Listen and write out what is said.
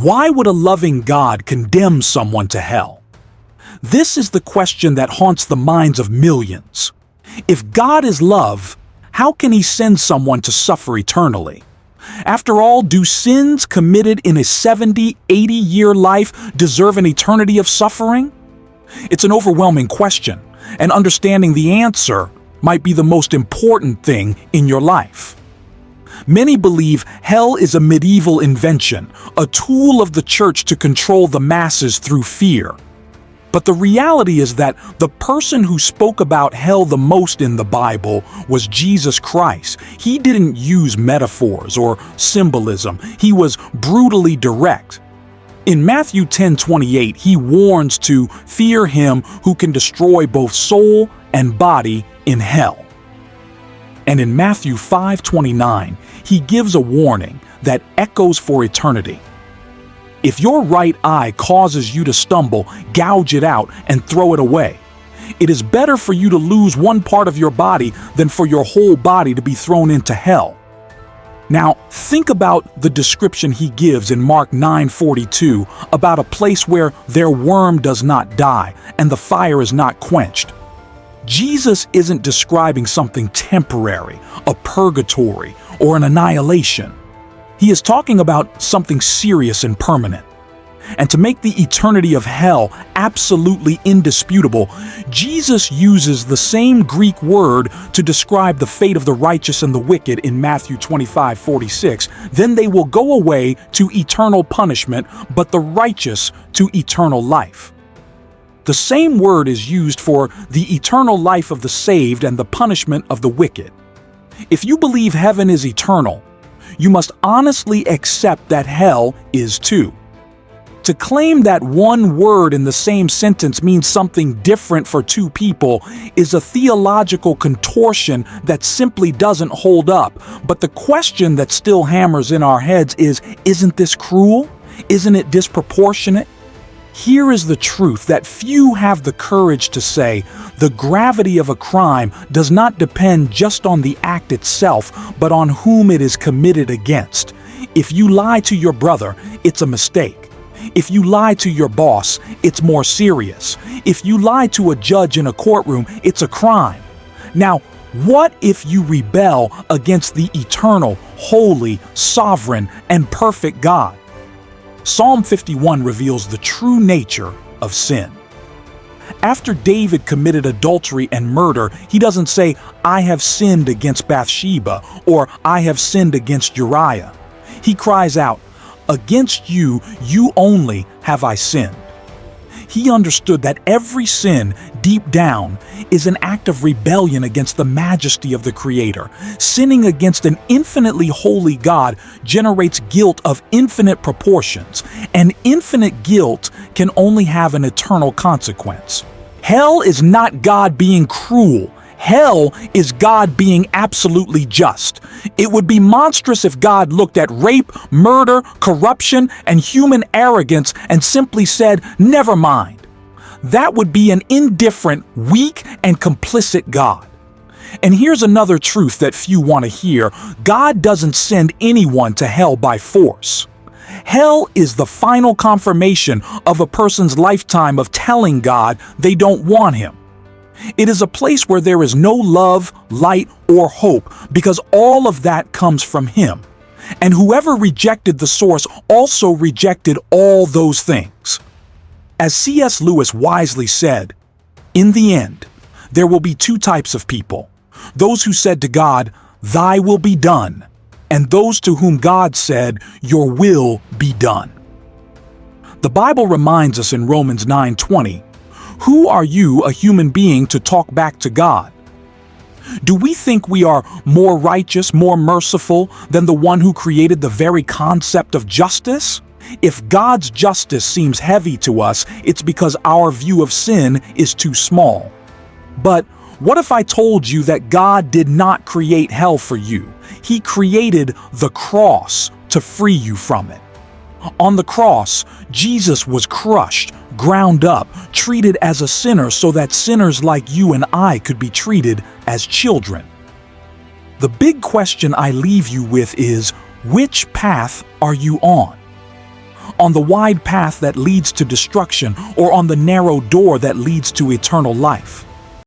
Why would a loving God condemn someone to hell? This is the question that haunts the minds of millions. If God is love, how can He send someone to suffer eternally? After all, do sins committed in a 70, 80-year life deserve an eternity of suffering? It's an overwhelming question, and understanding the answer might be the most important thing in your life. Many believe hell is a medieval invention, a tool of the church to control the masses through fear. But the reality is that the person who spoke about hell the most in the Bible was Jesus Christ. He didn't use metaphors or symbolism. He was brutally direct. In Matthew 10:28, He warns to fear Him who can destroy both soul and body in hell. And in Matthew 5:29, He gives a warning that echoes for eternity. If your right eye causes you to stumble, gouge it out and throw it away. It is better for you to lose one part of your body than for your whole body to be thrown into hell. Now, think about the description He gives in Mark 9:42 about a place where their worm does not die and the fire is not quenched. Jesus isn't describing something temporary, a purgatory, or an annihilation. He is talking about something serious and permanent. And to make the eternity of hell absolutely indisputable, Jesus uses the same Greek word to describe the fate of the righteous and the wicked in Matthew 25:46. Then they will go away to eternal punishment, but the righteous to eternal life. The same word is used for the eternal life of the saved and the punishment of the wicked. If you believe heaven is eternal, you must honestly accept that hell is too. To claim that one word in the same sentence means something different for two people is a theological contortion that simply doesn't hold up. But the question that still hammers in our heads is, isn't this cruel? Isn't it disproportionate? Here is the truth that few have the courage to say. The gravity of a crime does not depend just on the act itself, but on whom it is committed against. If you lie to your brother, it's a mistake. If you lie to your boss, it's more serious. If you lie to a judge in a courtroom, it's a crime. Now, what if you rebel against the eternal, holy, sovereign, and perfect God? Psalm 51 reveals the true nature of sin. After David committed adultery and murder, he doesn't say, "I have sinned against Bathsheba," or "I have sinned against Uriah." He cries out, "Against you, you only have I sinned." He understood that every sin, deep down, is an act of rebellion against the majesty of the Creator. Sinning against an infinitely holy God generates guilt of infinite proportions, and infinite guilt can only have an eternal consequence. Hell is not God being cruel. Hell is God being absolutely just. It would be monstrous if God looked at rape, murder, corruption, and human arrogance and simply said, "Never mind." That would be an indifferent, weak, and complicit God. And here's another truth that few want to hear. God doesn't send anyone to hell by force. Hell is the final confirmation of a person's lifetime of telling God they don't want Him. It is a place where there is no love, light, or hope, because all of that comes from Him. And whoever rejected the source also rejected all those things. As C.S. Lewis wisely said, "In the end, there will be two types of people: those who said to God, 'Thy will be done,' and those to whom God said, 'Your will be done.'" The Bible reminds us in Romans 9:20, who are you, a human being, to talk back to God? Do we think we are more righteous, more merciful than the one who created the very concept of justice? If God's justice seems heavy to us, it's because our view of sin is too small. But what if I told you that God did not create hell for you? He created the cross to free you from it. On the cross, Jesus was crushed, ground up, treated as a sinner so that sinners like you and I could be treated as children. The big question I leave you with is, which path are you on? On the wide path that leads to destruction, or on the narrow door that leads to eternal life?